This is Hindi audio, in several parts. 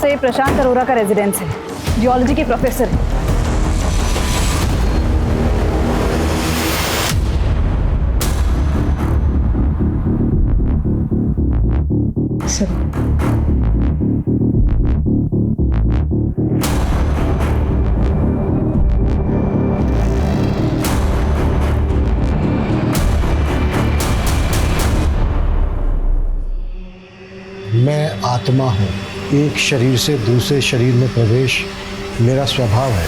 सर ये प्रशांत अरोरा का रेजिडेंस है, जियोलॉजी के प्रोफेसर है। सर मैं आत्मा हूँ, एक शरीर से दूसरे शरीर में प्रवेश मेरा स्वभाव है।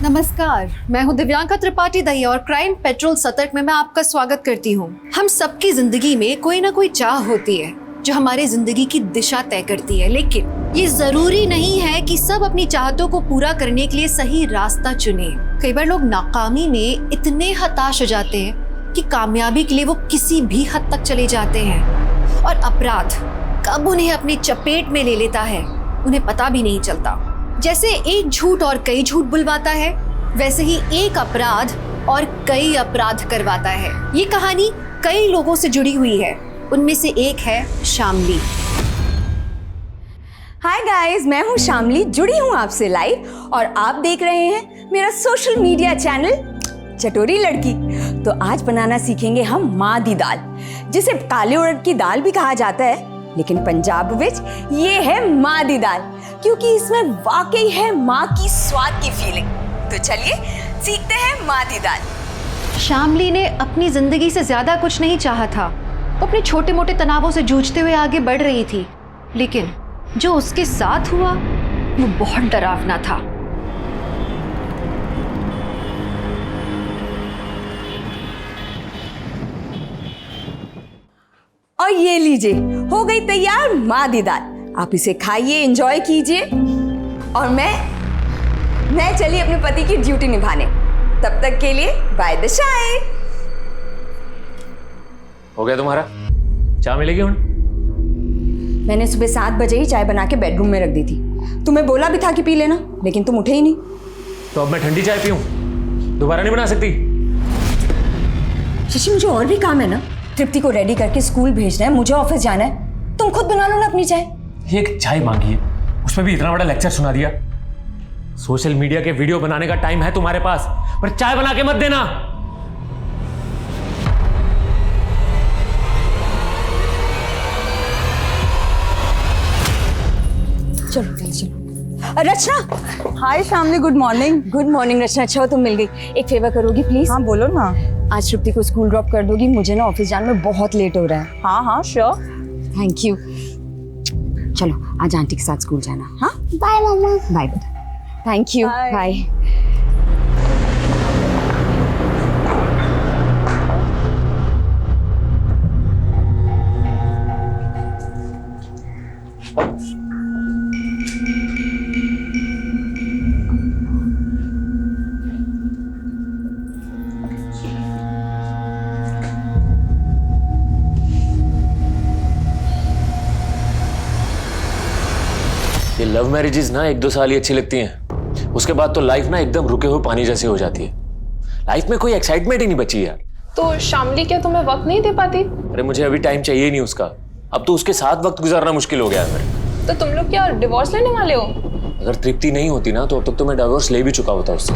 नमस्कार, मैं हूँ दिव्यांका त्रिपाठी दहिया और क्राइम पेट्रोल सतर्क में मैं आपका स्वागत करती हूँ। हम सबकी जिंदगी में कोई ना कोई चाह होती है जो हमारे जिंदगी की दिशा तय करती है, लेकिन ये जरूरी नहीं है कि सब अपनी चाहतों को पूरा करने के लिए सही रास्ता चुने। कई बार लोग नाकामी में इतने हताश हो जाते हैं कि कामयाबी के लिए वो किसी भी हद तक चले जाते हैं और अपराध कब उन्हें अपनी चपेट में ले लेता है उन्हें पता भी नहीं चलता। जैसे एक झूठ और कई झूठ बुलवाता है, वैसे ही एक अपराध और कई अपराध करवाता है। ये कहानी कई लोगों से जुड़ी हुई है, उनमें से एक है शामली। हाय गाइस, मैं हूँ शामली, जुड़ी हूँ आपसे लाइव और आप देख रहे हैं मेरा सोशल मीडिया चैनल चटोरी लड़की। तो आज बनाना सीखेंगे हम माँ दी दाल, जिसे काले उड़द की दाल भी कहा जाता है, लेकिन पंजाब विच ये है माँ दी दाल, क्योंकि इसमें वाकई है माँ की स्वाद की फीलिंग। तो चलिए सीखते हैं माँ दी दाल। शामली ने अपनी जिंदगी से ज्यादा कुछ नहीं चाहा था। वो अपने छोटे मोटे तनावों से जूझते हुए आगे बढ़ रही थी, लेकिन जो उसके साथ हुआ वो बहुत डरावना था। और ये लीजिए, हो गई तैयार माँ दी दाल। आप इसे खाइए, एंजॉय कीजिए और मैं चली अपने पति की ड्यूटी निभाने। तब तक के लिए बाय द शाय। हो गया तुम्हारा? चाय मिलेगी हुण? मैंने सुबह 7 बजे ही चाय बना के बेडरूम में रख दी थी। तुम्हें बोला भी था कि पी लेना, लेकिन तुम उठे ही नहीं। तो अब मैं ठंडी चाय पीऊं? दोबारा नहीं बना सकती? शशि, मुझे और भी काम है ना। तृप्ति को रेडी करके स्कूल भेजना है, मुझे ऑफिस जाना है। तुम खुद बना लो ना अपनी चाय। एक चाय मांगी है, उसमें भी इतना बड़ा लेक्चर सुना दिया। सोशल मीडिया के वीडियो बनाने का टाइम है तुम्हारे पास, पर चाय बना के मत देना। चलो चलो। Rachna. Hi Shamli, good morning. Good morning Rachna, अच्छा हो तुम मिल गई। एक फेवर करोगी प्लीज? हाँ बोलो ना। आज तृप्ति को स्कूल ड्रॉप कर दोगी, मुझे ना ऑफिस जाने में बहुत लेट हो रहा है। हाँ हाँ श्योर। Thank you. चलो आज आंटी के साथ स्कूल जाना। हाँ बाय मम्मा। बाय बेटा। Thank you. बाय। ये लव मैरिजेस ना 1-2 साल ही अच्छी लगती हैं, उसके बाद तो लाइफ ना एकदम रुके हुए पानी जैसी हो जाती है। लाइफ में कोई एक्साइटमेंट ही नहीं बची यार। तो शामली क्या तुम्हें वक्त नहीं दे पाती? अरे मुझे अभी टाइम चाहिए ही नहीं उसका। अब तो उसके साथ वक्त गुजारना मुश्किल हो गया है मेरे। तो तुम लोग क्या डिवोर्स लेने वाले हो? अगर तृप्ति नहीं होती ना तो अब तक तो मैं डिवोर्स ले भी चुका होता उससे।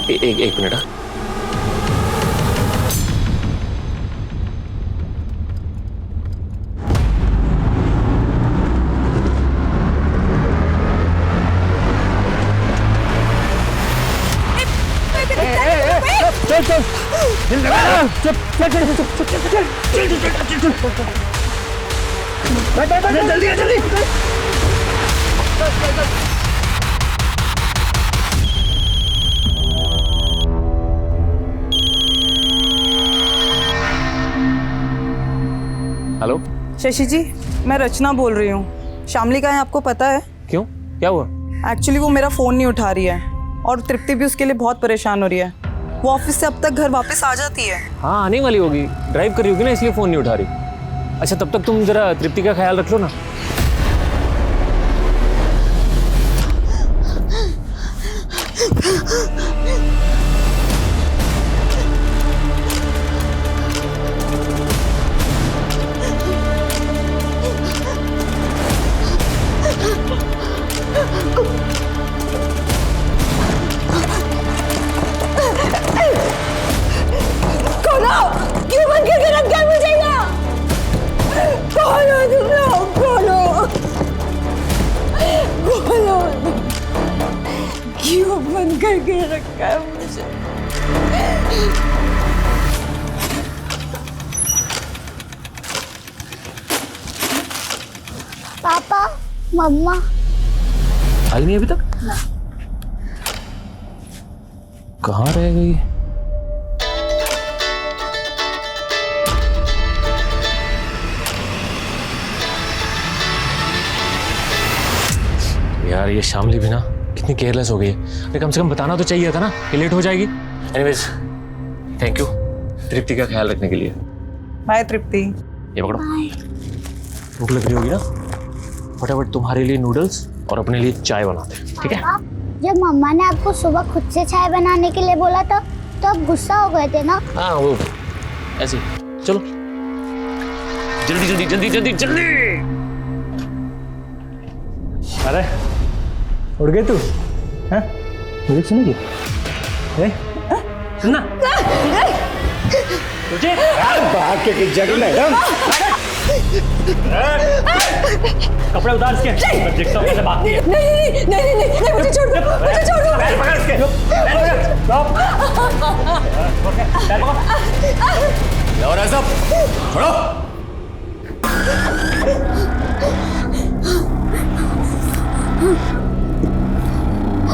एक मिनट। चल चल जल्दी जल्दी। हेलो शशि जी, मैं रचना बोल रही हूँ। शामली कहाँ है आपको पता है? क्यों, क्या हुआ? एक्चुअली वो मेरा फ़ोन नहीं उठा रही है और तृप्ति भी उसके लिए बहुत परेशान हो रही है। वो ऑफिस से अब तक घर वापस आ जाती है। हाँ आने वाली होगी, ड्राइव कर रही होगी ना, इसलिए फ़ोन नहीं उठा रही। अच्छा तब तक तुम जरा तृप्ति का ख्याल रख लो ना। क्यों बंद करके रखा है मुझे? पापा, मम्मा। आई नहीं अभी तक? कहाँ रह गई? यार ये शामली भी ना कितनी केयरलेस हो गई है। अरे कम से कम बताना तो चाहिए था ना कि लेट हो जाएगी। एनीवेज थैंक यू तृप्ति का ख्याल रखने के लिए। बाय तृप्ति। ये पकड़ो। भूख लग रही होगी ना, फटाफट तुम्हारे लिए नूडल्स और अपने लिए चाय बनाते हैं, ठीक है? जब मम्मा ने आपको सुबह खुद से चाय बनाने के लिए बोला था तो आप गुस्सा हो गए थे ना? हाँ वो ऐसे। चलो जल्दी जल्दी जल्दी जल्दी जल्दी। अरे उड़ गई तू? हैं? मुझे सुनेगी? सुनना तुझे भाग के जगह मैडम। कपड़े उतार इसके। मैं देखता हूँ कैसे भागती है। नहीं, मुझे छोड़ दो, मुझे छोड़ दो। पैर पकड़ इसके। पैर पकड़। और ऐसा छोड़ो।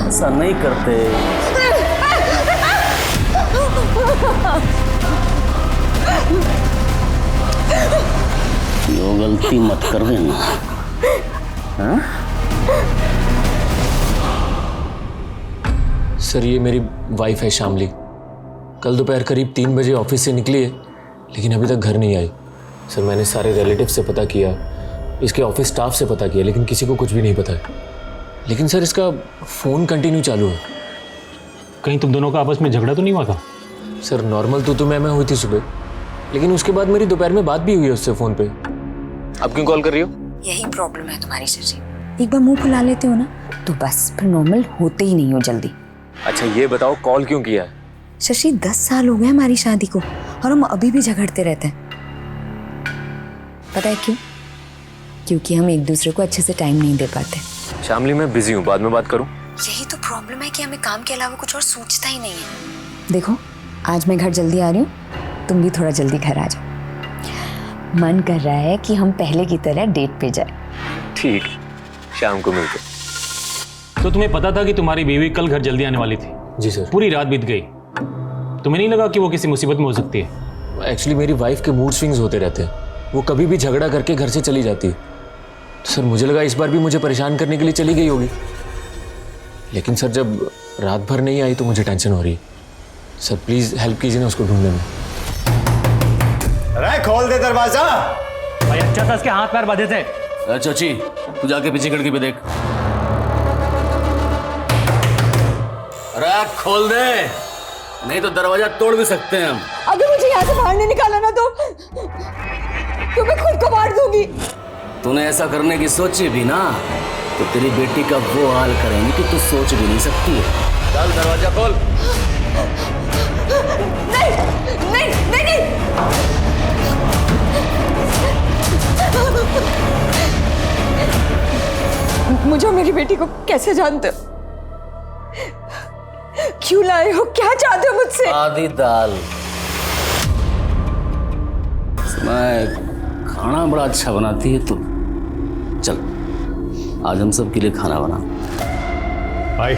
ऐसा नहीं करते। यो गलती मत कर देना। हाँ? सर ये मेरी वाइफ है शामली। कल दोपहर करीब 3 बजे ऑफिस से निकली है लेकिन अभी तक घर नहीं आई। सर मैंने सारे रिलेटिव से पता किया, इसके ऑफिस स्टाफ से पता किया, लेकिन किसी को कुछ भी नहीं पता है। लेकिन सर इसका फ़ोन कंटिन्यू चालू है। कहीं तुम दोनों का आपस में झगड़ा तो नहीं हुआ था? सर नॉर्मल तो मैं हुई थी सुबह, लेकिन उसके बाद मेरी दोपहर में बात भी हुई है उससे फ़ोन पे। आप क्यों कॉल कर रही हो? यही प्रॉब्लम है तुम्हारी शशि। एक बार मुंह फुला लेते हो ना तो बस फिर नॉर्मल होते ही नहीं हो जल्दी। अच्छा ये बताओ कॉल क्यों किया है? शशि 10 साल हो गए हमारी शादी को और हम अभी भी झगड़ते रहते हैं। पता है क्यों? क्योंकि हम एक दूसरे को अच्छे से टाइम नहीं दे पाते। शामली मैं बिजी हूँ, बाद में बात करूँ? यही तो प्रॉब्लम है कि हमें काम के अलावा कुछ और सूझता ही नहीं है। देखो आज मैं घर जल्दी आ रही हूँ, तुम भी थोड़ा जल्दी घर आ जाओ। मन कर रहा है कि हम पहले की तरह डेट पे जाए। ठीक, शाम को मिलते। तो तुम्हें पता था कि तुम्हारी बीवी कल घर जल्दी आने वाली थी? जी सर। पूरी रात बीत गई, तुम्हें नहीं लगा कि वो किसी मुसीबत में हो सकती है? एक्चुअली मेरी वाइफ के मूड स्विंग्स होते रहते हैं, वो कभी भी झगड़ा करके घर से चली जाती है। तो सर मुझे लगा इस बार भी मुझे परेशान करने के लिए चली गई होगी, लेकिन सर जब रात भर नहीं आई तो मुझे टेंशन हो रही है। सर प्लीज़ हेल्प कीजिए ना उसको ढूंढने में। अरे खोल दे दरवाजा। भाई अच्छा था इसके हाथ पैर बांधे थे। चाची तू जाके पीछे खिड़की पे देख। अरे खोल दे, नहीं तो दरवाजा तोड़ भी सकते हैं हम। अगर मुझे यहाँ से बाहर नहीं निकाला ना तो मैं खुद को मार दूंगी। तूने ऐसा करने की सोची भी ना तो तेरी बेटी का वो हाल करेंगे कि तू सोच भी नहीं सकती है। चल दरवाजा खोल। नहीं। मुझे मेरी बेटी को कैसे जानते हो? क्यों लाए हो? क्या चाहते हो मुझसे? आधी दाल। मैं खाना बड़ा अच्छा बनाती है तू। चल आज हम सब के लिए खाना बना। भाई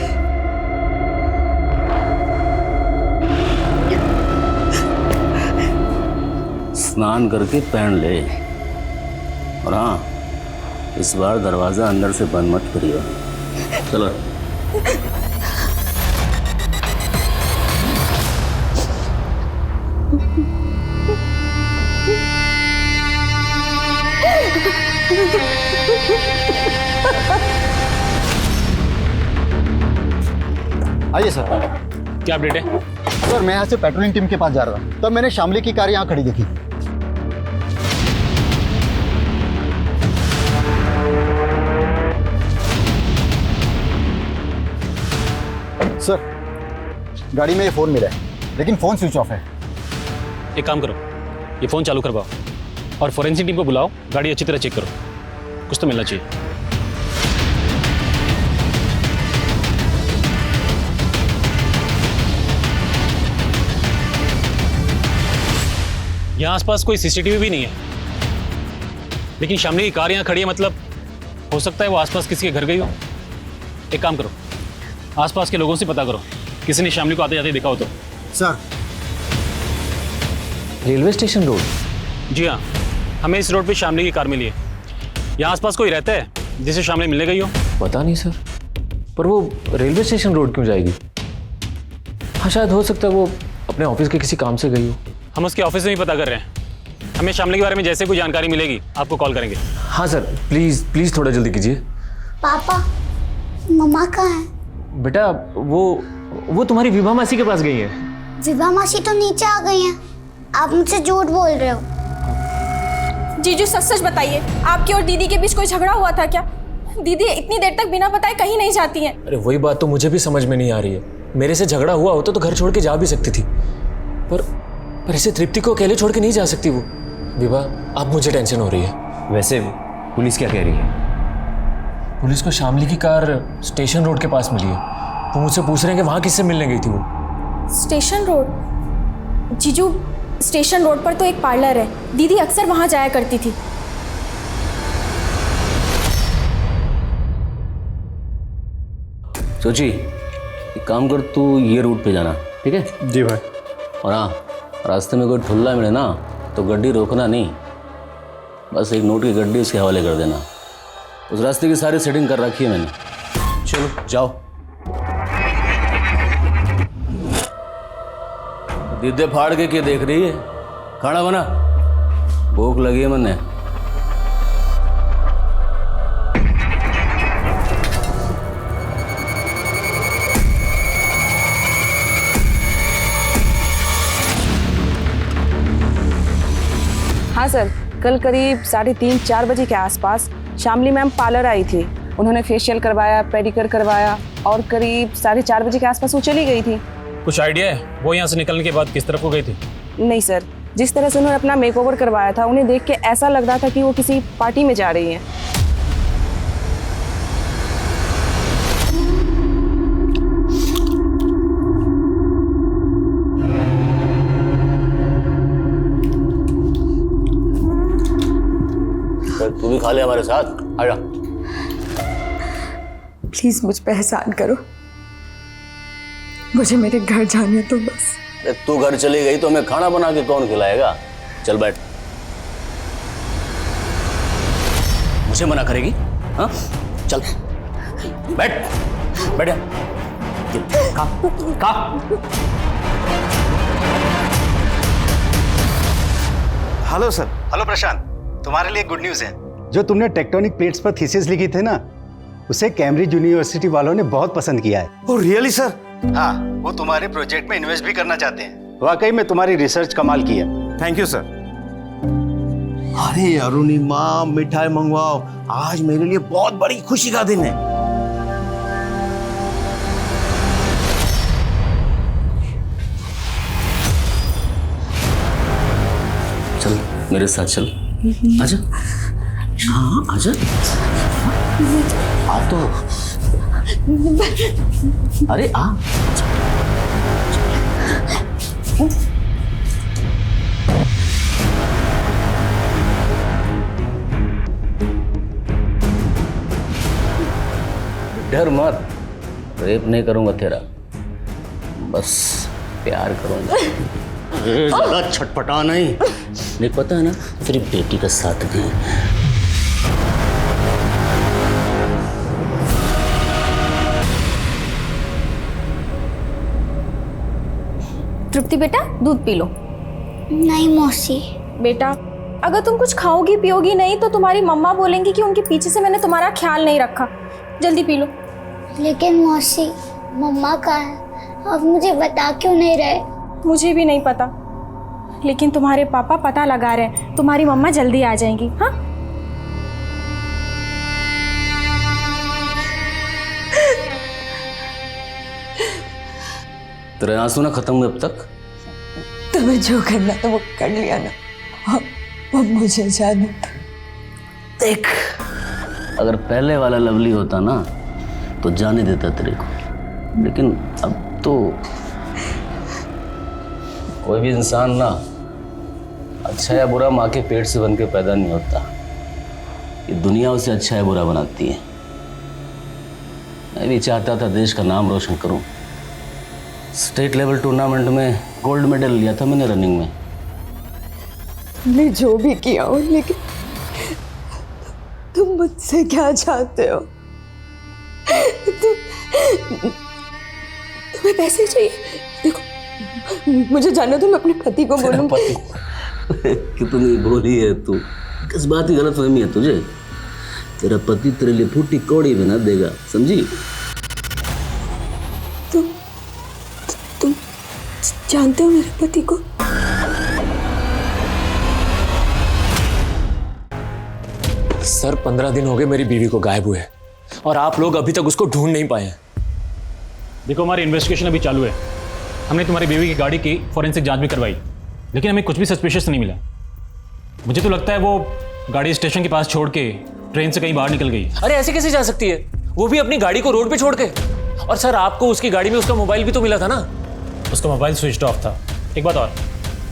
स्नान करके पहन ले, और हाँ इस बार दरवाजा अंदर से बंद मत करियो। चलो आइए सर। क्या अपडेट है? सर मैं यहाँ से पेट्रोलिंग टीम के पास जा रहा था, तब मैंने शामली की कार यहाँ खड़ी देखी। सर गाड़ी में ये फ़ोन मिला है, लेकिन फ़ोन स्विच ऑफ है। एक काम करो, ये फ़ोन चालू करवाओ और फोरेंसिक टीम को बुलाओ, गाड़ी अच्छी तरह चेक करो, कुछ तो मिलना चाहिए। यहाँ आसपास कोई सीसीटीवी भी नहीं है, लेकिन शामली की कार यहाँ खड़ी है, मतलब हो सकता है वो आसपास किसी के घर गई हो। एक काम करो, आसपास के लोगों से पता करो किसी ने शामली को आते जाते देखा हो तो। Sir, railway station road? जी हाँ, हमें इस रोड पे शामली की कार मिली है। यहाँ आसपास कोई रहता है जिसे शामली मिलने गई हो? पता नहीं सर, पर वो रेलवे स्टेशन रोड क्यों जाएगी? हाँ, शायद हो सकता है वो अपने ऑफिस के किसी काम से गई हो। हम उसके ऑफिस में ही पता कर रहे हैं। हमें शामली के बारे में जैसे कोई जानकारी मिलेगी आपको कॉल करेंगे। हाँ सर, प्लीज़ प्लीज़ थोड़ा जल्दी कीजिए। पापा, मम्मा कहाँ है? बेटा वो तुम्हारी विभा मासी के पास गई है। विभा मासी तो नीचे आ गई हैं। आप मुझसे झूठ बोल रहे हो। जीजू सच सच बताइए, आपकी और दीदी के बीच कोई झगड़ा हुआ था क्या? दीदी इतनी देर तक बिना बताए कहीं नहीं जाती हैं। अरे वही बात तो मुझे भी समझ में नहीं आ रही है। मेरे से झगड़ा हुआ होता तो घर छोड़ के जा भी सकती थी, पर इसे तृप्ति को अकेले छोड़ के नहीं जा सकती वो। विभा, अब मुझे टेंशन हो रही है। वैसे पुलिस क्या कह रही है? पुलिस को शामली की कार स्टेशन रोड के पास मिली है। वो मुझसे पूछ रहे हैं कि वहाँ किससे मिलने गई थी वो। Station road? जीजू, स्टेशन रोड पर तो एक पार्लर है, दीदी अक्सर वहाँ जाया करती थी। सोची, एक काम कर, तू ये रूट पे जाना, ठीक है? जी भाई। और हाँ, रास्ते में कोई ठुल्ला मिले ना तो गड्डी रोकना नहीं, बस एक नोट की गड्डी उसके हवाले कर देना। उस रास्ते की सारी सेटिंग कर रखी है मैंने। चलो जाओ। दीदे फाड़ के क्या देख रही है? खाना बना, भूख लगी है मैंने। हाँ सर, कल करीब 3:30-4 बजे के आसपास शामली मैम पार्लर आई थी। उन्होंने फेशियल करवाया, पेडिक्योर करवाया और करीब 4:30 बजे के आसपास वो चली गई थी। कुछ आइडिया है वो यहाँ से निकलने के बाद किस तरफ को गई थी? नहीं सर, जिस तरह से उन्होंने अपना मेकओवर करवाया था उन्हें देख के ऐसा लग रहा था कि वो किसी पार्टी में जा रही हैं। तू भी खा ले हमारे साथ, आजा। प्लीज मुझ पे एहसान करो, मुझे मेरे घर जाने तो बस। तू घर चली गई तो हमें खाना बना के कौन खिलाएगा? चल बैठ। मुझे मना करेगी? हाँ, चल बैठ, बैठ जा। खा। Hello sir. हेलो प्रशांत, तुम्हारे लिए गुड न्यूज़ है। जो तुमने टेक्टोनिक प्लेट्स पर थीसिस लिखी थी ना, उसे कैम्ब्रिज यूनिवर्सिटी वालों ने बहुत पसंद किया है। Oh really sir? हाँ, वो तुम्हारे प्रोजेक्ट में इन्वेस्ट भी करना चाहते हैं। वाकई में तुम्हारी रिसर्च कमाल की है। Thank you sir. अरे अरुणिमा, मिठाई मंगवाओ, आज मेरे लिए बहुत बड़ी खुशी का दिन है। चल मेरे साथ चल, आजा। हाँ आजा, आ तो। अरे आ। डर मत, रेप नहीं करूंगा तेरा, बस प्यार करूंगा। ज्यादा छटपटा नहीं पता है ना, सिर्फ बेटी का साथ दे। तृप्ति बेटा, दूध पी लो। नहीं मौसी। बेटा, अगर तुम कुछ खाओगी पियोगी नहीं तो तुम्हारी मम्मा बोलेंगी कि उनके पीछे से मैंने तुम्हारा ख्याल नहीं रखा। जल्दी पी लो। लेकिन मौसी, मम्मा कहाँ है? आप मुझे बता क्यों नहीं रहे? मुझे भी नहीं पता, लेकिन तुम्हारे पापा पता लगा रहे हैं। तुम्हारी मम्मा जल्दी आ जाएंगी। हाँ, तेरे आंसू ना खत्म हुए अब तक? तुम्हें जो करना था वो कर लिया ना, अब मुझे जाने। देख, अगर पहले वाला लवली होता ना तो जाने देता तेरे को, लेकिन अब तो कोई भी इंसान ना अच्छा या बुरा माँ के पेट से बन के पैदा नहीं होता, ये दुनिया उसे अच्छा या बुरा बनाती है। मैं भी चाहता था देश का नाम रोशन करूं। स्टेट लेवल टूर्नामेंट में गोल्ड मेडल लिया था मैंने रनिंग में। मैं जो भी किया हूँ, लेकिन तुम मुझसे क्या चाहते हो? तुम्हें पैसे चाहिए? देखो, मुझे जाना तो मैं अपने पति को बोलूँगी। कितनी भोली है तू, किस बात की गलतफहमी है तुझे? तेरा पति तेरे लिए फूटी कौड़ी बना देगा, समझी? तुम जानते हो मेरे पति को? सर 15 दिन हो गए मेरी बीवी को गायब हुए और आप लोग अभी तक उसको ढूंढ नहीं पाए हैं। देखो, हमारी इन्वेस्टिगेशन अभी चालू है। हमने तुम्हारी बीवी की गाड़ी की फॉरेंसिक जांच भी करवाई, लेकिन हमें कुछ भी सस्पिशियस नहीं मिला। मुझे तो लगता है वो गाड़ी स्टेशन के पास छोड़ के ट्रेन से कहीं बाहर निकल गई। अरे ऐसे कैसे जा सकती है, वो भी अपनी गाड़ी को रोड पे छोड़ के? और सर आपको उसकी गाड़ी में उसका मोबाइल भी तो मिला था ना? उसका मोबाइल स्विच ऑफ था। एक बात और,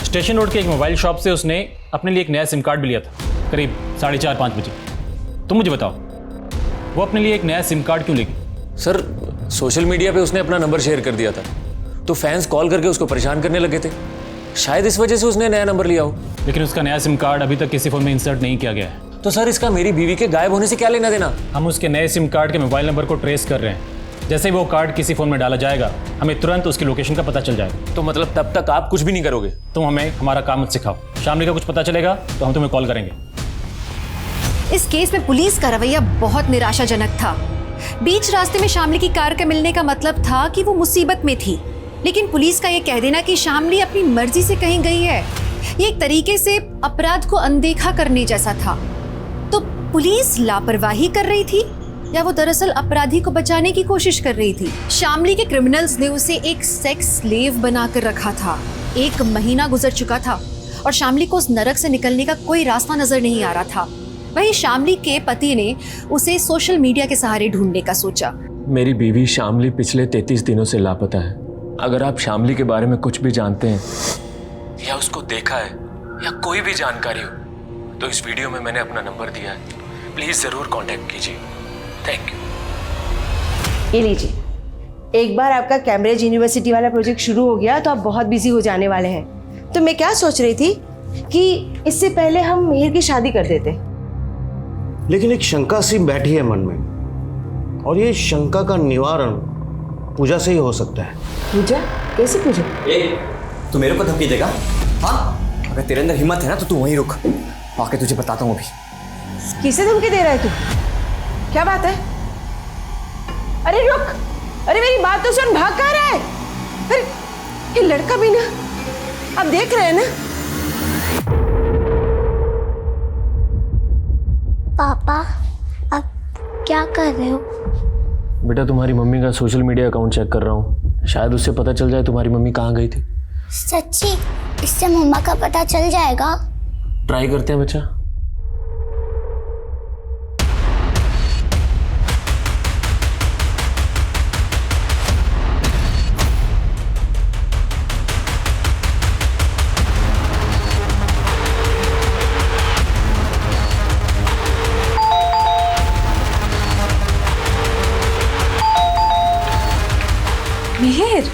स्टेशन रोड के एक मोबाइल शॉप से उसने अपने लिए एक नया सिम कार्ड भी लिया था, करीब 4:30-5 बजे। तुम मुझे बताओ, वो अपने लिए एक नया सिम कार्ड क्यों लेगी? सर सोशल मीडिया पे उसने अपना नंबर शेयर कर दिया था, तो फैंस कॉल करके उसको परेशान करने लगे थे। शायद इस वजह से उसने नया नंबर लिया हो। लेकिन उसका नया सिम कार्ड अभी तक किसी फोन में इंसर्ट नहीं किया गया है। तो सर इसका मेरी बीवी के गायब होने से क्या लेना देना? हम उसके नए सिम कार्ड के मोबाइल नंबर को ट्रेस कर रहे हैं। जैसे ही वो कार्ड किसी फोन में डाला जाएगा, हमें तुरंत उसकी लोकेशन का पता चल जाएगा। तो मतलब तब तक आप कुछ भी नहीं करोगे? तुम हमें हमारा काम मत सिखाओ। शामली का कुछ पता चलेगा तो हम तुम्हें कॉल करेंगे। इस केस में पुलिस का रवैया बहुत निराशाजनक था। बीच रास्ते में शामली की कार के मिलने का मतलब था कि वो मुसीबत में थी, लेकिन पुलिस का ये कह देना कि शामली अपनी मर्जी से कहीं गई है, ये एक तरीके से अपराध को अनदेखा करने जैसा था। तो पुलिस लापरवाही कर रही थी या वो दरअसल अपराधी को बचाने की कोशिश कर रही थी? शामली के क्रिमिनल्स ने उसे एक सेक्स स्लेव बनाकर रखा था। 1 महीना गुजर चुका था और शामली को उस नरक से निकलने का कोई रास्ता नजर नहीं आ रहा था। वहीं शामली के पति ने उसे सोशल मीडिया के सहारे ढूंढने का सोचा। मेरी बीवी शामली पिछले 33 दिनों से लापता है। अगर आप शामली के बारे में कुछ भी जानते हैं या उसको देखा है या कोई भी जानकारी हो, तो इस वीडियो में मैंने अपना नंबर दिया है, प्लीज जरूर कांटेक्ट कीजिए। Thank you. ये लीजिए, एक बार आपका कैम्ब्रिज यूनिवर्सिटी वाला प्रोजेक्ट शुरू हो गया तो आप बहुत बिजी हो जाने वाले हैं। तो मैं क्या सोच रही थी कि इससे पहले हम मिहिर की शादी कर देते। लेकिन एक शंका सी बैठी है मन में, और ये शंका का निवारण पूजा से ही हो सकता है। पूजा? कैसे पूजा? तू मेरे को धमकी देगा? हाँ, अगर तेरे अंदर हिम्मत है ना तो तू वहीं रुक, आके तुझे बताता हूँ अभी। किसे धमकी दे रहा है तू? क्या बात है? अरे रुक, अरे मेरी बात तो सुन, भाग कहाँ रहा है? अरे ये लड़का भी ना, आप देख रहे हैं ना? पापा, आप क्या कर रहे हो? बेटा तुम्हारी मम्मी का सोशल मीडिया अकाउंट चेक कर रहा हूँ, शायद उससे पता चल जाए तुम्हारी मम्मी कहाँ गई थी। सच्ची? इससे मम्मा का पता चल जाएगा? ट्राई करते हैं बच्चा। मिहिर,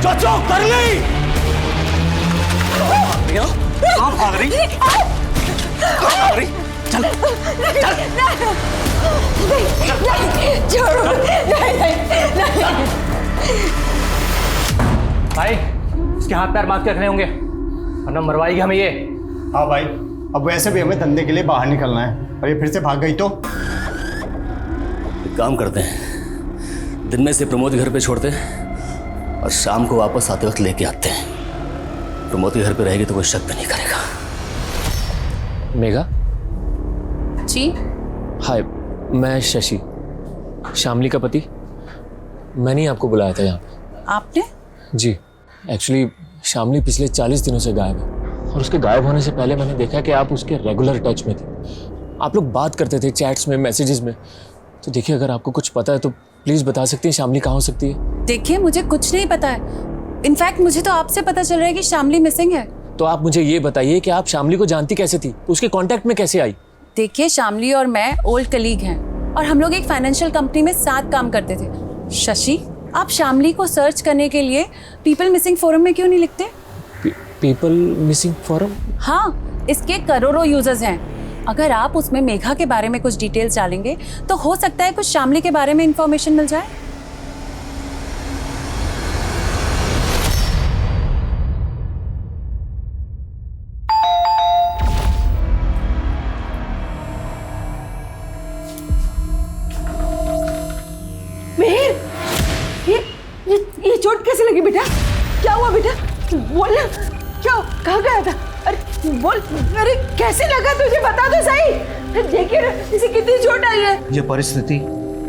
चाचो कर ली। कहाँ भाग रही? चल चल नहीं, छोड़ो, नहीं। भाई इसके हाथ पैर बांध के रखने होंगे वरना मरवाएगी हमें ये। हाँ भाई, अब वैसे भी हमें धंधे के लिए बाहर निकलना है और ये फिर से भाग गई तो? एक काम करते हैं, दिन में से प्रमोद घर पे छोड़ते हैं और शाम को वापस आते वक्त लेके आते हैं। प्रमोद के घर पे रहेगी तो कोई शक भी नहीं करेगा। मेघा। जी। हाय, मैं शशि, शामली का पति। मैंने ही आपको बुलाया था यहाँ पे। आपने? जी, एक्चुअली शामली पिछले 40 दिनों से गायब है और उसके गायब होने से पहले मैंने देखा कि आप उसके रेगुलर टच में थे। आप लोग बात करते थे चैट्स में, मैसेजेस में। तो देखिए, अगर आपको कुछ पता है तो प्लीज़ बता सकती हैं शामली कहाँ हो सकती है। देखिए, मुझे कुछ नहीं पता है। इनफैक्ट मुझे तो आपसे पता चल रहा है कि शामली मिसिंग है। तो आप मुझे ये बताइए कि आप शामली को जानती कैसे थी, उसके कांटेक्ट में कैसे आई? देखिए, शामली और मैं ओल्ड कलीग हैं और हम लोग एक फाइनेंशियल कंपनी में साथ काम करते थे। शशि, आप शामली को सर्च करने के लिए पीपल मिसिंग फोरम में क्यों नहीं लिखते? People missing forum? हाँ, इसके करोड़ों यूजर्स हैं। अगर आप उसमें मेघा के बारे में कुछ डिटेल्स डालेंगे तो हो सकता है कुछ शामली के बारे में इंफॉर्मेशन मिल जाए। मेहर, ये चोट कैसे लगी बेटा? क्या हुआ बेटा? बोल ना, क्या कहाँ गया था? अरे बोल, अरे कैसे लगा तुझे, बता तो सही। देखिए ना, इसे कितनी चोट आई है। ये परिस्थिति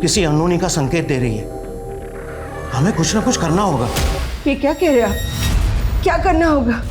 किसी अनहोनी का संकेत दे रही है। हमें कुछ ना कुछ करना होगा। ये क्या कह रहे हो आप? क्या करना होगा?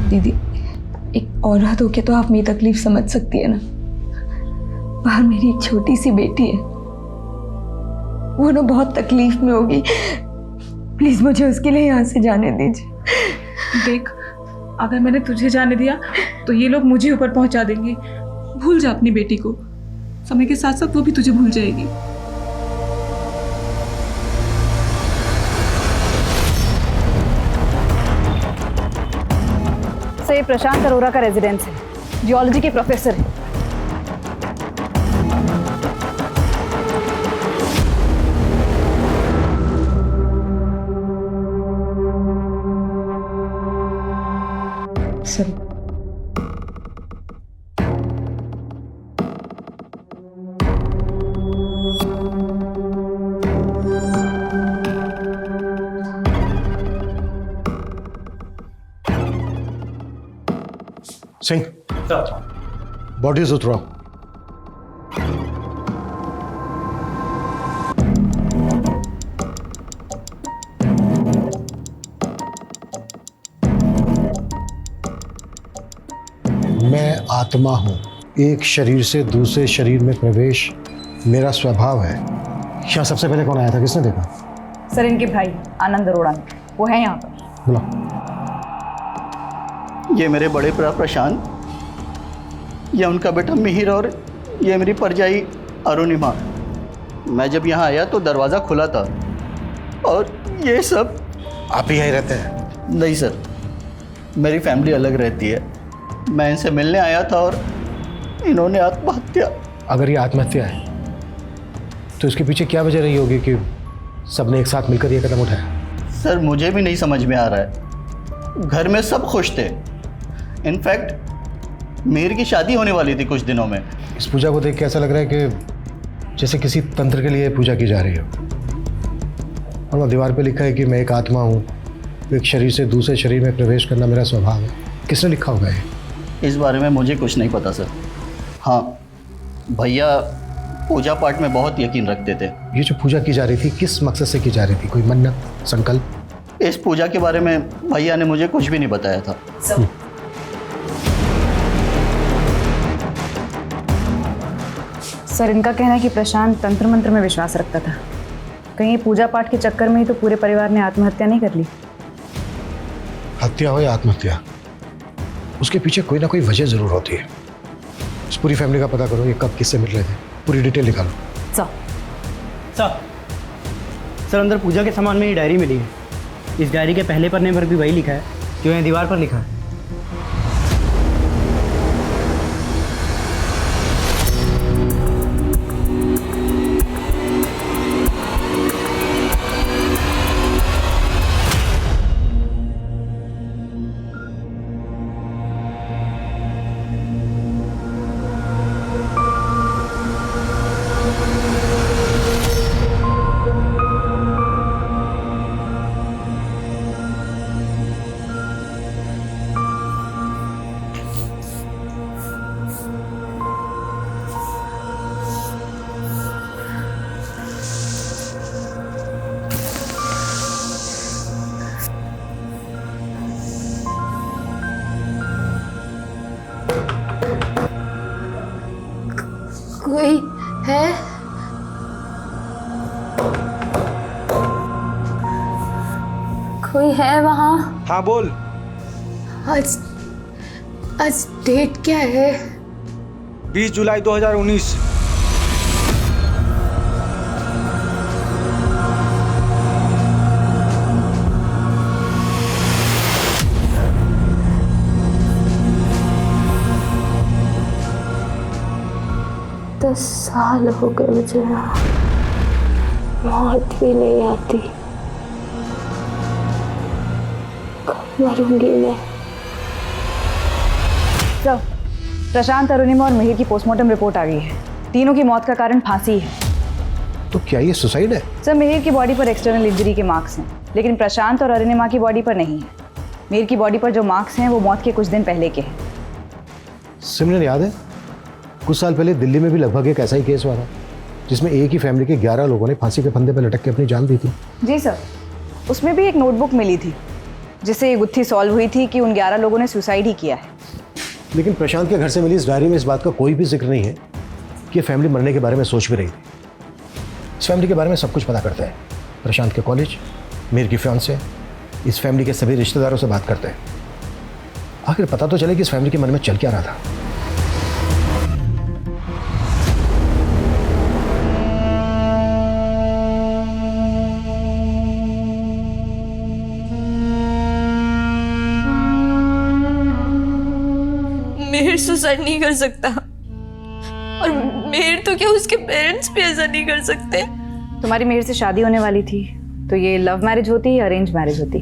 दीदी, एक औरत होके तो आप मेरी तकलीफ समझ सकती है ना। बाहर मेरी एक छोटी सी बेटी है, वो ना बहुत तकलीफ में होगी। प्लीज मुझे उसके लिए यहाँ से जाने दीजिए। देख, अगर मैंने तुझे जाने दिया तो ये लोग मुझे ऊपर पहुंचा देंगे। भूल जा अपनी बेटी को, समय के साथ साथ वो भी तुझे भूल जाएगी। सर, ये प्रशांत अरोरा का रेजिडेंस है, जियोलॉजी के प्रोफेसर है। सर, सिंह, बॉडीज उतराओ। मैं आत्मा हूं, एक शरीर से दूसरे शरीर में प्रवेश मेरा स्वभाव है। यहाँ सबसे पहले कौन आया था, किसने देखा? सर, इनके भाई आनंद अरोड़ा, वो है यहाँ पर। बुलाओ। ये मेरे बड़े भरा प्रशांत, ये उनका बेटा मिहिर और ये मेरी परजाई अरुणिमा। मैं जब यहाँ आया तो दरवाज़ा खुला था और ये सब। आप ही यहीं रहते हैं? नहीं सर, मेरी फैमिली अलग रहती है। मैं इनसे मिलने आया था और इन्होंने आत्महत्या। अगर ये आत्महत्या है तो इसके पीछे क्या वजह रही होगी कि सबने एक साथ मिलकर ये कदम उठाया? सर, मुझे भी नहीं समझ में आ रहा है। घर में सब खुश थे। इनफैक्ट मिहिर की शादी होने वाली थी कुछ दिनों में। इस पूजा को देख के ऐसा लग रहा है कि जैसे किसी तंत्र के लिए पूजा की जा रही हो। और वहाँ दीवार पे लिखा है कि मैं एक आत्मा हूँ, एक शरीर से दूसरे शरीर में प्रवेश करना मेरा स्वभाव है। किसने लिखा होगा ये? इस बारे में मुझे कुछ नहीं पता सर। हाँ, भैया पूजा पाठ में बहुत यकीन रखते थे। ये जो पूजा की जा रही थी किस मकसद से की जा रही थी? कोई मन्नत, संकल्प? इस पूजा के बारे में भैया ने मुझे कुछ भी नहीं बताया था। सर, इनका कहना है कि प्रशांत तंत्र मंत्र में विश्वास रखता था। कहीं ये पूजा पाठ के चक्कर में ही तो पूरे परिवार ने आत्महत्या नहीं कर ली? हत्या हो या आत्महत्या, उसके पीछे कोई ना कोई वजह जरूर होती है। इस पूरी फैमिली का पता करो, ये कब किससे मिल रहे थे, पूरी डिटेल निकालो। सर अंदर पूजा के सामान में ये डायरी मिली है। इस डायरी के पहले पन्ने पर भी वही लिखा है जो यहाँ दीवार पर लिखा है। कोई है? कोई है वहाँ? हाँ बोल। आज डेट क्या है? 20 जुलाई 2019। दस साल हो गए मुझे, मौत भी नहीं आती। कब मरूंगी मैं? सर, प्रशांत, अरुणिमा और मिहिर की पोस्टमार्टम रिपोर्ट आ गई है। तीनों की मौत का कारण फांसी है। तो क्या ये सुसाइड है? सर, मिहिर की बॉडी पर एक्सटर्नल इंजरी के मार्क्स हैं, लेकिन प्रशांत और अरुणिमा की बॉडी पर नहीं है। मिहिर की बॉडी पर जो मार्क्स हैं वो मौत के कुछ दिन पहले के हैं। सिमरन, याद है कुछ साल पहले दिल्ली में भी लगभग एक ऐसा ही केस हुआ था जिसमें एक ही फैमिली के 11 लोगों ने फांसी के फंदे पर लटक के अपनी जान दी थी? जी सर, उसमें भी एक नोटबुक मिली थी जिससे ये गुत्थी सॉल्व हुई थी कि उन 11 लोगों ने सुसाइड ही किया है। लेकिन प्रशांत के घर से मिली इस डायरी में इस बात का कोई भी जिक्र नहीं है कि फैमिली मरने के बारे में सोच भी रही थी। इस फैमिली के बारे में सब कुछ पता करता है। प्रशांत के कॉलेज, मीर की फियांसे, इस फैमिली के सभी रिश्तेदारों से बात करते हैं। आखिर पता तो चले कि इस फैमिली के मन में चल क्या रहा था। मिहिर सुसाइड नहीं कर सकता, और मिहिर तो क्या उसके पेरेंट्स भी ऐसा नहीं कर सकते। तुम्हारी मिहिर से शादी होने वाली थी, तो ये लव मैरिज होती या अरेंज मैरिज होती?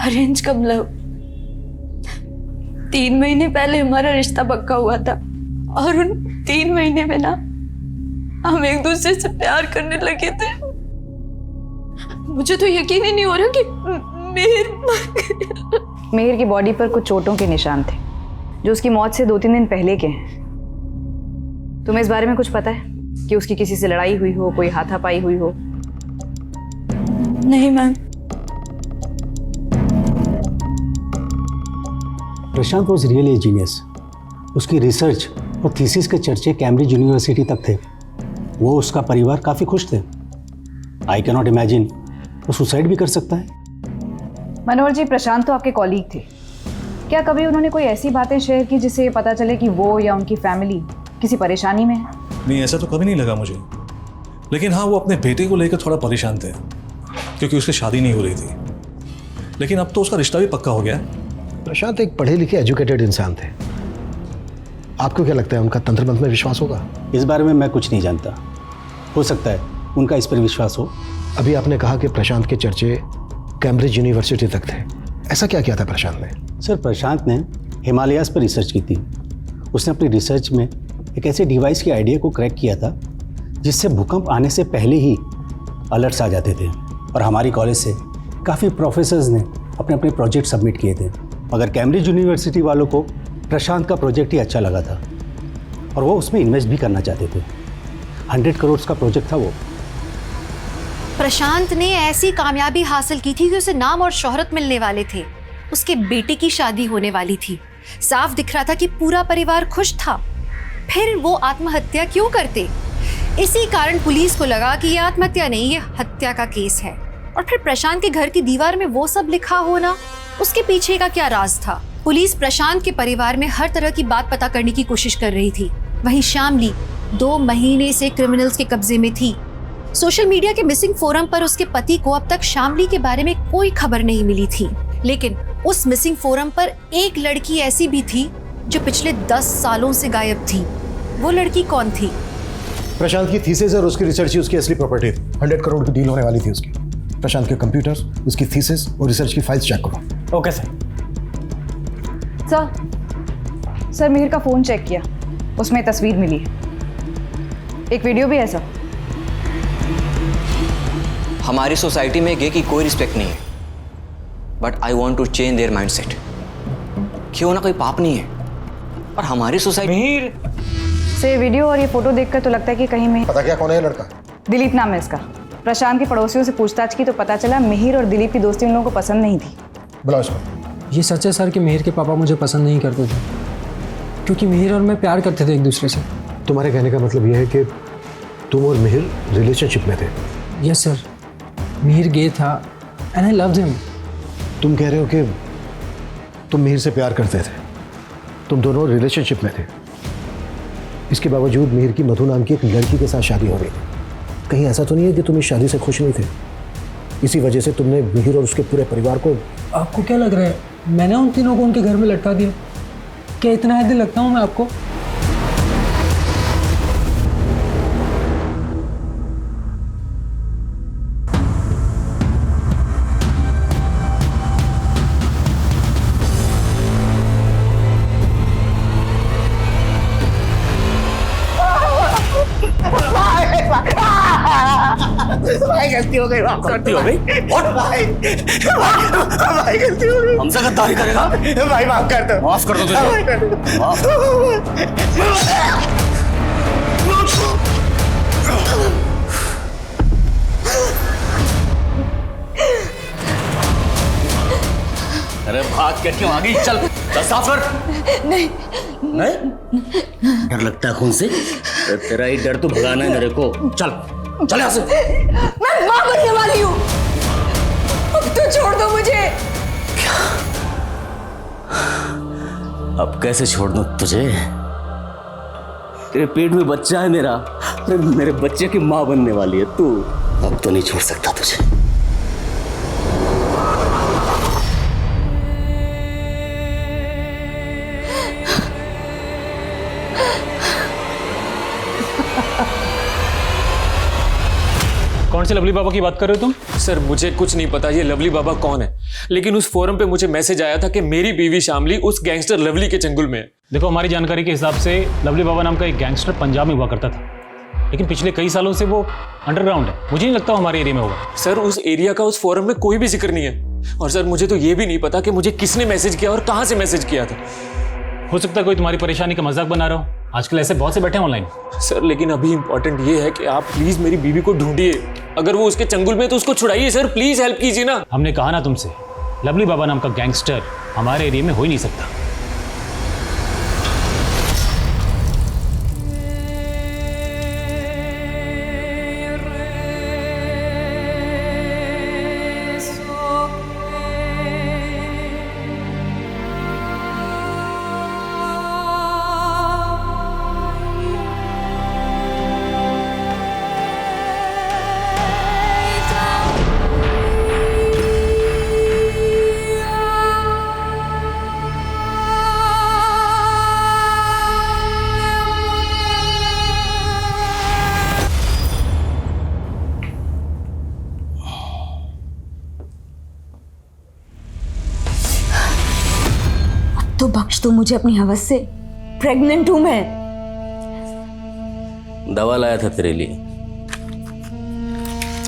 अरेंज कब लव? 3 महीने पहले हमारा रिश्ता पक्का हुआ था, और उन 3 महीने में ना हम एक दूसरे से प्यार करने लगे थे। मुझे तो यकीन ही नहीं हो रहा कि मिहिर की बॉडी पर कुछ चोटों के निशान थे जो उसकी मौत से 2-3 दिन पहले के हैं। तुम्हें इस बारे में कुछ पता है कि उसकी किसी से लड़ाई हुई हो, कोई हाथापाई हुई हो? नहीं ma'am. Prashant was really genius. उसकी रिसर्च और थीसिस के चर्चे कैम्ब्रिज यूनिवर्सिटी तक थे। वो, उसका परिवार काफ़ी खुश थे। आई कैन नॉट इमेजिन वो सुसाइड भी कर सकता है। मनोहर जी, प्रशांत तो आपके कॉलीग थे। क्या कभी उन्होंने कोई ऐसी बातें शेयर की जिससे ये पता चले कि वो या उनकी फैमिली किसी परेशानी में है? नहीं, ऐसा तो कभी नहीं लगा मुझे। लेकिन हाँ, वो अपने बेटे को लेकर थोड़ा परेशान थे क्योंकि उसकी शादी नहीं हो रही थी। लेकिन अब तो उसका रिश्ता भी पक्का हो गया है। प्रशांत एक पढ़े लिखे एजुकेटेड इंसान थे। आपको क्या लगता है उनका तंत्र मंत्र में विश्वास होगा? इस बारे में मैं कुछ नहीं जानता। हो सकता है उनका इस पर विश्वास हो। अभी आपने कहा कि प्रशांत के चर्चे कैम्ब्रिज यूनिवर्सिटी तक थे। ऐसा क्या किया था प्रशांत ने? सर, प्रशांत ने हिमालयाज पर रिसर्च की थी। उसने अपनी रिसर्च में एक ऐसे डिवाइस के आइडिया को क्रैक किया था जिससे भूकंप आने से पहले ही अलर्ट्स आ जाते थे और हमारी कॉलेज से काफ़ी प्रोफेसर्स ने अपने अपने प्रोजेक्ट सबमिट किए थे। मगर कैम्ब्रिज यूनिवर्सिटी वालों को प्रशांत का प्रोजेक्ट ही अच्छा लगा था और वो उसमें इन्वेस्ट भी करना चाहते थे। 100 करोड़ का प्रोजेक्ट था वो। प्रशांत ने ऐसी कामयाबी हासिल की थी कि उसे नाम और शोहरत मिलने वाले थे, उसके बेटे की शादी होने वाली थी, साफ दिख रहा था कि पूरा परिवार खुश था। फिर वो आत्महत्या क्यों करते? इसी कारण पुलिस को लगा कि ये आत्महत्या नहीं, ये हत्या का केस है। और फिर प्रशांत के घर की दीवार में वो सब लिखा होना, उसके पीछे का क्या राज था? पुलिस प्रशांत के परिवार में हर तरह की बात पता करने की कोशिश कर रही थी। वहीं शामली 2 महीने से क्रिमिनल्स के कब्जे में थी। सोशल मीडिया के मिसिंग फोरम पर उसके पति को अब तक शामली के बारे में कोई खबर नहीं मिली थी, लेकिन उस मिसिंग फोरम पर एक लड़की ऐसी भी थी जो पिछले 10 सालों से गायब थी। वो लड़की कौन थी? प्रशांत की थीसिस और उसकी रिसर्च ही उसकी असली प्रॉपर्टी थी। 100 करोड़ की डील होने वाली थी उसकी। प्रशांत के कंप्यूटर्स, उसकी थीसिस और रिसर्च की फाइल्स चेक करो। Okay sir. सर मिहिर का फ़ोन चेक किया, उसमें तस्वीर मिली है, एक वीडियो भी है सर। हमारी सोसाइटी में गे की कोई रिस्पेक्ट नहीं है, but I want to change their mind set. क्यों ना कोई पाप नहीं है और हमारी सोसाइटी से वीडियो और ये फोटो देखकर तो लगता है कि कहीं में पता क्या कौन है ये लड़का? दिलीप नाम है इसका। प्रशांत के पड़ोसियों से पूछताछ की तो पता चला मिहिर और दिलीप की दोस्ती उन लोगों को पसंद नहीं थी। बुलाओ इसको। ये सच है सर कि मिहिर के पापा मुझे पसंद नहीं करते थे, क्योंकि मिहिर और मैं प्यार करते थे एक दूसरे से। तुम्हारे कहने का मतलब यह है कि तुम और मिहिर रिलेशनशिप में थे? यस सर, मिहिर गे था एंड आई लव्ड हिम। तुम कह रहे हो कि तुम मिहिर से प्यार करते थे, तुम दोनों रिलेशनशिप में थे, इसके बावजूद मिहिर की मधु नाम की एक लड़की के साथ शादी हो रही थी। कहीं ऐसा तो नहीं है कि तुम इस शादी से खुश नहीं थे? इसी वजह से तुमने मिहिर और उसके पूरे परिवार को... आपको क्या लग रहा है मैंने उन तीनों को उनके घर में लटका दिया? क्या इतना हैदी लगता हूँ मैं आपको? भाई गलती हो गई, गलती हो गई? भाई गलती हो गई। हमसे गद्दारी करेगा? भाई माफ कर दो। माफ कर दो तुझे। माफ। अरे भाग के क्यों आ गई? चल चल साफ कर। नहीं नहीं डर लगता है खून से? तेरा ही डर तो भगाना है मेरे को। चल चल यहाँ से। मैं मां बनने वाली हूँ, अब तो छोड़ दो मुझे। अब कैसे छोड़ दूं तुझे? तेरे पेट में बच्चा है मेरा, मेरे बच्चे की माँ बनने वाली है तू। अब तो नहीं छोड़ सकता तुझे। कौन से लवली बाबा की बात कर रहे हो तुम? सर मुझे कुछ नहीं पता ये लवली बाबा कौन है, लेकिन उस फोरम पे मुझे मैसेज आया था कि मेरी बीवी शामली उस गैंगस्टर लवली के चंगुल में है। देखो हमारी जानकारी के हिसाब से लवली बाबा नाम का एक गैंगस्टर पंजाब में हुआ करता था, लेकिन पिछले कई सालों से वो अंडरग्राउंड है। मुझे नहीं लगता वो हमारे एरिया में होगा। सर उस एरिया का उस फोरम में कोई भी जिक्र नहीं है। और सर मुझे तो ये भी नहीं पता कि मुझे किसने मैसेज किया और कहाँ से मैसेज किया था। हो सकता है कोई तुम्हारी परेशानी का मजाक बना रहा हो। आजकल ऐसे बहुत से बैठे हैं ऑनलाइन। सर लेकिन अभी इंपॉर्टेंट ये है कि आप प्लीज मेरी बीवी को ढूंढिए। अगर वो उसके चंगुल में तो उसको छुड़ाइए सर, प्लीज हेल्प कीजिए ना। हमने कहा ना तुमसे, लवली बाबा नाम का गैंगस्टर हमारे एरिया में हो ही नहीं सकता। तो बख्श दो मुझे अपनी हवस से, प्रेग्नेंट हूं मैं। दवा लाया था तेरे लिए।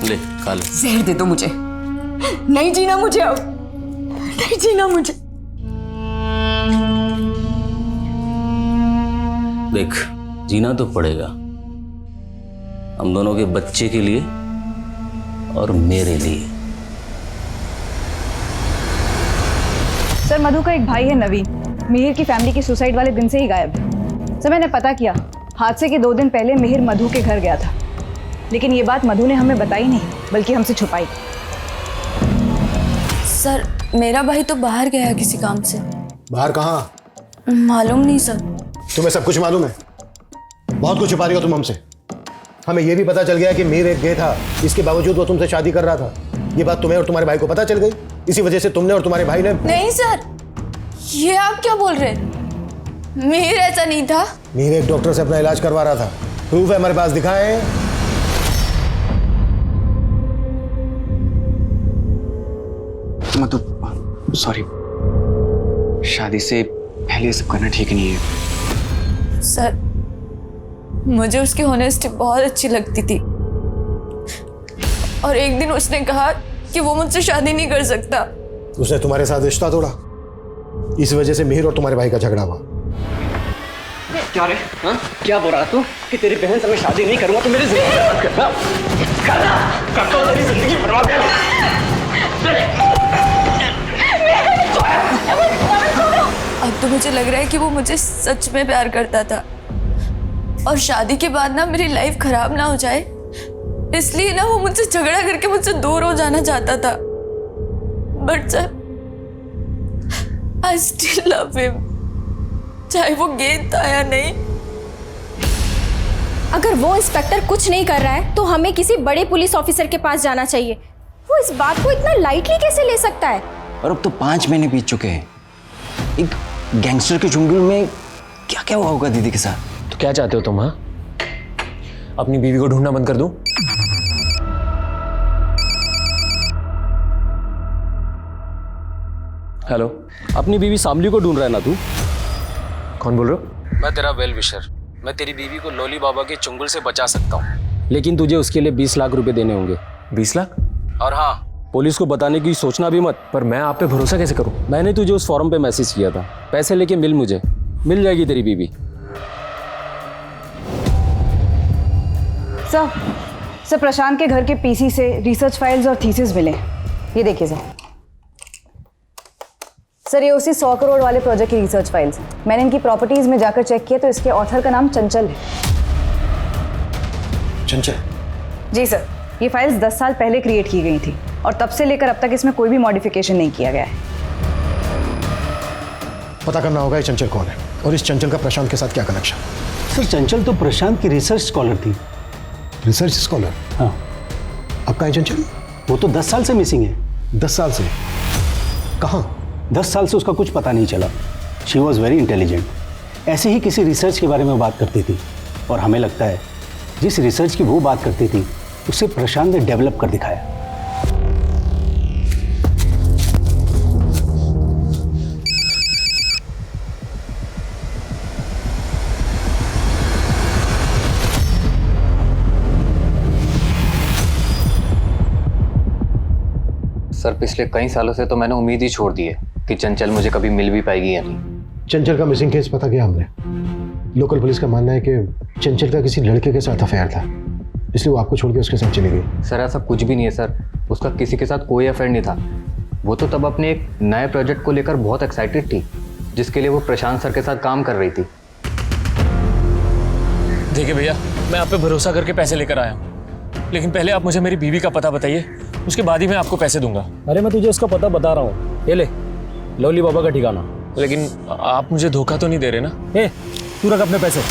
ले खा ले। जहर दे दो मुझे, नहीं जीना मुझे अब, नहीं जीना मुझे। देख, जीना तो पड़ेगा, हम दोनों के बच्चे के लिए और मेरे लिए। सर मधु का एक भाई है नवीन, मिहिर की फैमिली की सुसाइड वाले दिन से ही गायब है। सर मैंने पता किया, हादसे के 2 दिन पहले मिहिर मधु के घर गया था, लेकिन ये बात मधु ने हमें बताई नहीं बल्कि हमसे छुपाई। सर मेरा भाई तो बाहर गया है किसी काम से। बाहर कहाँ? मालूम नहीं सर। तुम्हें सब कुछ मालूम है? बहुत कुछ छुपा रही हो तुम हमसे। हमें यह भी पता चल गया कि मिहिर एक गे था, इसके बावजूद वो तुमसे शादी कर रहा था। ये बात तुम्हें और तुम्हारे भाई को पता चल गई, इसी वजह से तुमने और तुम्हारे भाई ने। नहीं सर, ये आप क्या बोल रहे हैं? मिहिर ऐसा नहीं था। मिहिर एक डॉक्टर से अपना इलाज करवा रहा था, प्रूफ है हमारे पास, दिखाएं। मतलब सॉरी, शादी से पहले ये सब करना ठीक नहीं है। सर मुझे उसकी ऑनेस्टी बहुत अच्छी लगती थी, और एक दिन उसने कहा कि वो मुझसे शादी नहीं कर सकता। उसने तुम्हारे साथ रिश्ता तोड़ा, इस वजह से मिहिर और तुम्हारे भाई का झगड़ा हुआ। क्या रे? हाँ? क्या बोल रहा तू कि तेरी बहन से मैं शादी नहीं करूंगा तो मेरी जिंदगी बर्बाद करना? करता हूं तेरी जिंदगी बर्बाद अब तो मुझे लग रहा है कि वो मुझे सच में प्यार करता था, और शादी के बाद ना मेरी लाइफ खराब ना हो जाए इसलिए ना वो मुझसे झगड़ा करके मुझसे दूर हो जाना चाहता था। But sir, I still love him, चाहे वो गेंद था या नहीं। अगर वो इंस्पेक्टर कुछ नहीं कर रहा है तो हमें किसी बड़े पुलिस ऑफिसर के पास जाना चाहिए। वो इस बात को इतना लाइटली कैसे ले सकता है? और अब तो 5 महीने बीत चुके हैं। एक गैंगस्टर के चुंगल में क्या क्या हुआ होगा दीदी के साथ? तो क्या चाहते हो तुम? हाँ, अपनी बीवी को ढूंढना बंद कर दूं? हेलो, अपनी बीवी शामली को ढूंढ रहा है ना तू? कौन बोल रहे हो? मैं तेरा वेल विशर। मैं तेरी बीवी को लोली बाबा के चुंगल से बचा सकता हूँ, लेकिन तुझे उसके लिए 20 लाख रुपए देने होंगे। 20 लाख? और हाँ, पुलिस को बताने की सोचना भी मत। पर मैं आप पे भरोसा कैसे करूं? मैंने तुझे उस फॉर्म पे मैसेज किया था, पैसे लेके मिल मुझे, मिल जाएगी तेरी बीवी। सर प्रशांत के घर के पीसी से रिसर्च फाइल्स और थीसिस मिले, ये देखिए सर ये उसी 100 करोड़ वाले प्रोजेक्ट की रिसर्च फाइल्स हैं। मैंने इनकी प्रॉपर्टीज में जाकर चेक किया तो इसके ऑथर का नाम चंचल है। चंचल? जी सर, ये फाइल्स 10 साल पहले क्रिएट की गई थी और तब से लेकर अब तक इसमें कोई भी मॉडिफिकेशन नहीं किया गया है। पता करना होगा ये चंचल कौन है और इस चंचल का प्रशांत के साथ क्या कनेक्शन? सर चंचल तो प्रशांत की रिसर्च स्कॉलर थी। Research scholar? हाँ। अब कहाँ है चंचल? वो तो 10 साल से मिसिंग है। 10 साल से? कहाँ? 10 साल से उसका कुछ पता नहीं चला। She was very intelligent. ऐसे ही किसी रिसर्च के बारे में बात करती थी और हमें लगता है जिस रिसर्च की वो बात करती थी उसे प्रशांत ने डेवलप कर दिखाया। सर पिछले कई सालों से तो मैंने उम्मीद ही छोड़ दी है कि चंचल मुझे कभी मिल भी पाएगी या नहीं। चंचल का मिसिंग केस पता किया हमने। लोकल पुलिस का मानना है कि चंचल का किसी लड़के के साथ अफेयर था, इसलिए वो आपको छोड़ के उसके साथ चली गई। सर ऐसा कुछ भी नहीं है सर, उसका किसी के साथ कोई अफेयर नहीं था। वो तो तब अपने एक नए प्रोजेक्ट को लेकर बहुत एक्साइटेड थी जिसके लिए वो प्रशांत सर के साथ काम कर रही थी। देखिए भैया, मैं आप पे भरोसा करके पैसे लेकर आया हूँ, लेकिन पहले आप मुझे मेरी बीवी का पता बताइए, उसके बाद ही मैं आपको पैसे दूंगा। अरे मैं तुझे उसका पता बता रहा हूँ, ये ले लोली बाबा का ठिकाना। लेकिन आप मुझे धोखा तो नहीं दे रहे ना? ए, तू रख अपने पैसे,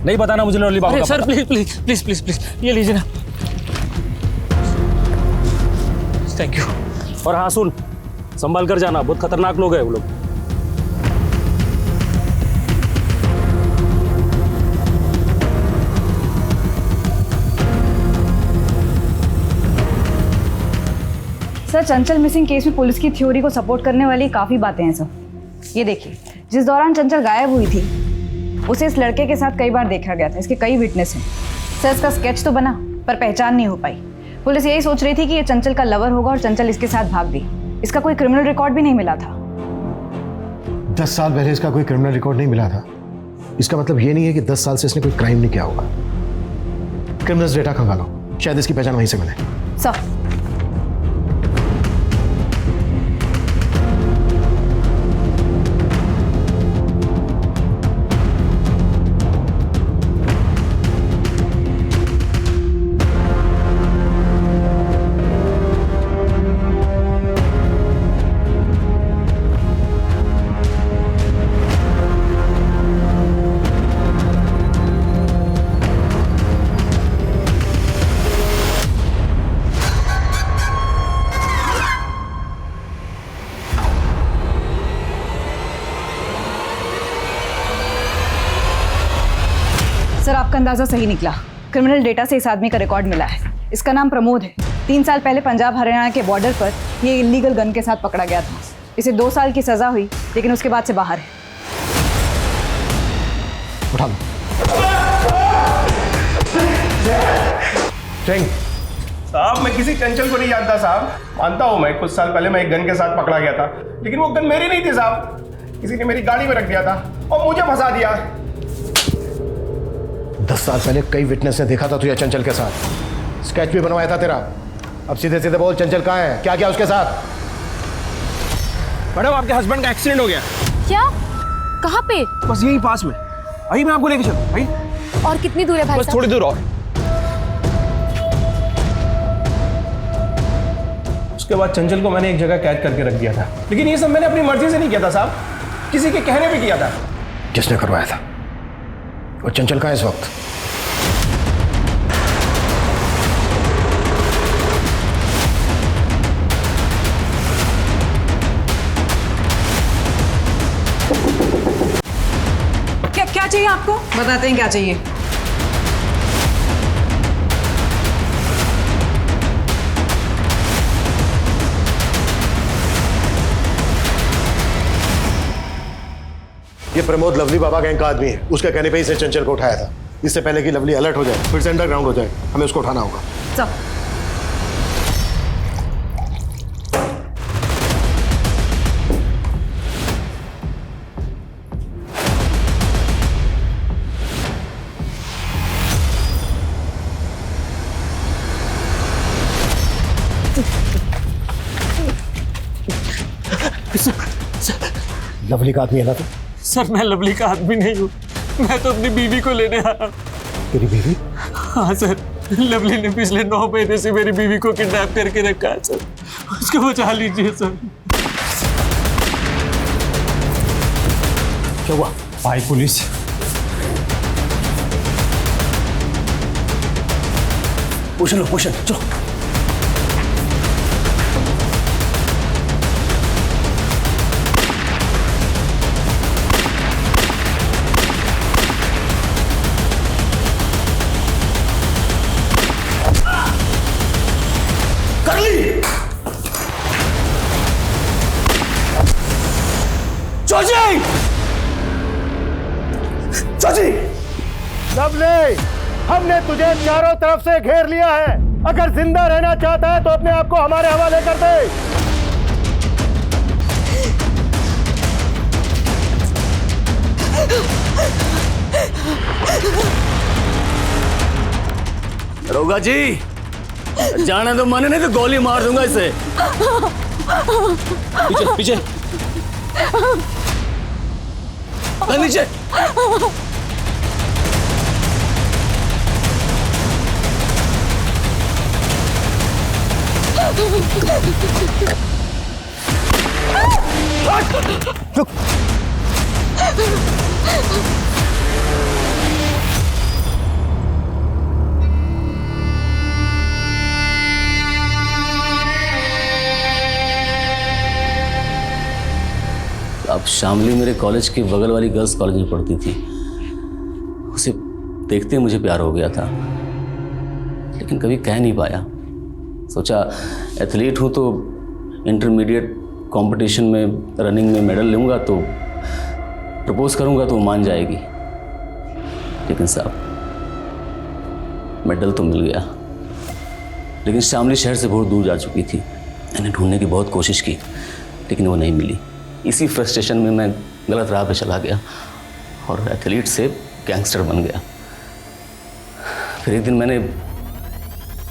नहीं बताना मुझे लोली बाबा का सर पता। Please please please please please ये लीजिए ना। Thank you. और हाँ सुन, संभाल कर जाना, बहुत खतरनाक लोग हैं वो लोग। सर चंचल मिसिंग केस में पुलिस की थ्योरी को सपोर्ट करने वाली काफ़ी बातें हैं सर। ये देखिए, जिस दौरान चंचल गायब हुई थी उसे इस लड़के के साथ कई बार देखा गया था, इसके कई विटनेस हैं। सर इसका स्केच तो बना पर पहचान नहीं हो पाई। पुलिस यही सोच रही थी कि ये चंचल का लवर होगा और चंचल इसके साथ भाग गई। इसका कोई क्रिमिनल रिकॉर्ड भी नहीं मिला था। 10 साल पहले इसका कोई क्रिमिनल रिकॉर्ड नहीं मिला था, इसका मतलब ये नहीं है कि 10 साल से इसने कोई क्राइम नहीं किया होगा। क्रिमिनल्स डेटा खंगालो, शायद इसकी पहचान वहीं से मिले। सर, सर आपका अंदाजा सही निकला। क्रिमिनल डेटा से इस आदमी का रिकॉर्ड मिला है। इसका नाम प्रमोद है। 3 साल पहले पंजाब हरियाणा के बॉर्डर पर ये इलीगल गन के साथ पकड़ा गया था। इसे 2 साल की सजा हुई, लेकिन उसके बाद से बाहर है। उठा लो। साहब मैं किसी चंचल को नहीं जानता साहब। मानता हूँ मैं, कुछ साल पहले मैं एक गन के साथ पकड़ा गया था, लेकिन वो गन मेरी नहीं थी साहब। किसी ने मेरी गाड़ी में रख दिया था और मुझे फंसा दिया। 10 साल पहले कई विटनेस ने देखा था तुझे चंचल के साथ, स्केच भी बनवाया था तेरा। अब सीधे सीधे बोल, चंचल कहाँ है, क्या किया उसके साथ? मैडम आपके हस्बैंड का एक्सीडेंट हो गया। क्या? कहाँ पे? बस यही पास में। आइए मैं आपको लेके चलूं। आइए। और कितनी दूर है भाई? बस थोड़ी दूर और। उसके बाद चंचल को मैंने एक जगह कैद करके रख दिया था, लेकिन ये सब मैंने अपनी मर्जी से नहीं किया था साहब, किसी के कहने पे किया था। जिसने करवाया था वो चंचल कहाँ है इस वक्त? क्या चाहिए आपको? बताते हैं क्या चाहिए। ये प्रमोद लवली बाबा गैंग का आदमी है। उसके कहने पे ही इसने चंचल को उठाया था। इससे पहले कि लवली अलर्ट हो जाए, फिर से अंडरग्राउंड हो जाए, हमें उसको उठाना होगा। चल। लवली का आदमी है ना तू? सर मैं लवली का आदमी नहीं हूँ, मैं तो अपनी बीवी को लेने आया। तेरी बीवी? हाँ सर, लवली ने पिछले 9 महीने से मेरी बीवी को किडनैप करके रखा है सर, उसको बचा लीजिए सर। क्या हुआ? आई पुलिस। पूछ लो, पूछ लो, चलो। चाची! लवली, हमने तुझे चारों तरफ से घेर लिया है। अगर जिंदा रहना चाहता है तो अपने आप को हमारे हवाले कर दे। दरोगा जी, जाने तो मन नहीं तो गोली मार दूंगा इसे। पीछे पीछे नीचे। अब शामली मेरे कॉलेज के बगल वाली गर्ल्स कॉलेज में पढ़ती थी। उसे देखते मुझे प्यार हो गया था, लेकिन कभी कह नहीं पाया। सोचा एथलीट हूँ तो इंटरमीडिएट कंपटीशन में रनिंग में मेडल लूँगा तो प्रपोज करूँगा तो वो मान जाएगी। लेकिन साहब मेडल तो मिल गया, लेकिन शामली शहर से बहुत दूर जा चुकी थी। मैंने ढूंढने की बहुत कोशिश की लेकिन वो नहीं मिली। इसी फ्रस्ट्रेशन में मैं गलत राह पे चला गया और एथलीट से गैंगस्टर बन गया। फिर एक दिन मैंने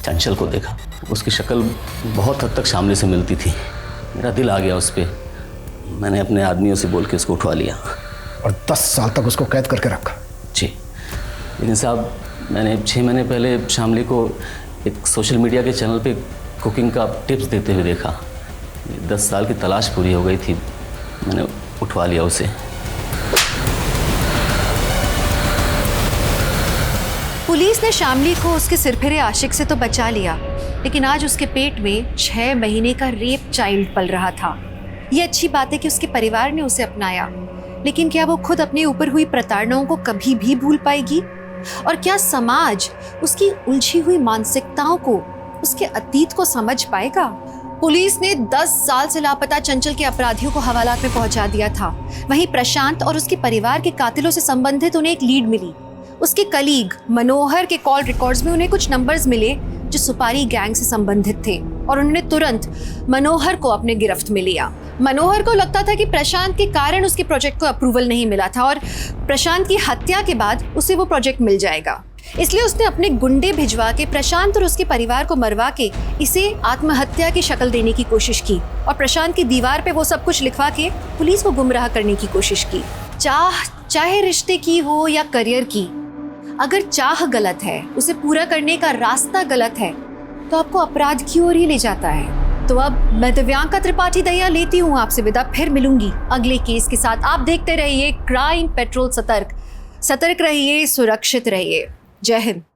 चंचल को देखा। उसकी शक्ल बहुत हद तक शामली से मिलती थी। मेरा दिल आ गया उस पर। मैंने अपने आदमियों से बोल के उसको उठवा लिया और 10 साल तक उसको कैद करके रखा। जी, लेकिन साहब मैंने 6 महीने पहले शामली को एक सोशल मीडिया के चैनल पे कुकिंग का टिप्स देते हुए देखा। 10 साल की तलाश पूरी हो गई थी। मैंने उठवा लिया उसे। पुलिस ने शामली को उसके सिरफिरे आशिक से तो बचा लिया, लेकिन आज उसके पेट में 6 महीने का रेप चाइल्ड पल रहा था। ये अच्छी बात है कि उसके परिवार ने उसे अपनाया, लेकिन क्या वो खुद अपने ऊपर हुई प्रताड़नाओं को कभी भी भूल पाएगी? और क्या समाज उसकी उलझी हुई मानसिकताओं को, उसके अतीत को समझ पाएगा? पुलिस ने 10 साल से लापता चंचल के अपराधियों को हवालात में पहुंचा दिया था। वहीं प्रशांत और उसके परिवार के कातिलों से संबंधित उन्हें एक लीड मिली। उसके कलीग मनोहर के कॉल रिकॉर्ड्स में उन्हें कुछ नंबर्स मिले जो सुपारी गैंग से संबंधित थे और उन्होंने तुरंत मनोहर को अपने गिरफ्त में लिया। मनोहर को लगता था कि प्रशांत के कारण उसके प्रोजेक्ट को अप्रूवल नहीं मिला था और प्रशांत की हत्या के बाद उसे वो प्रोजेक्ट मिल जाएगा। इसलिए उसने अपने गुंडे भिजवा के प्रशांत और उसके परिवार को मरवा के इसे आत्महत्या की शक्ल देने की कोशिश की और प्रशांत की दीवार पे वो सब कुछ लिखवा के पुलिस को गुमराह करने की कोशिश की। चाहे रिश्ते की हो या करियर की, अगर चाह गलत है, उसे पूरा करने का रास्ता गलत है, तो आपको अपराध की ओर ही ले जाता है। तो अब मैं दिव्यांका त्रिपाठी दहिया लेती हूँ आपसे विदा। फिर मिलूंगी अगले केस के साथ। आप देखते रहिए क्राइम पेट्रोल सतर्क। सतर्क रहिए, सुरक्षित रहिए। जय हिंद।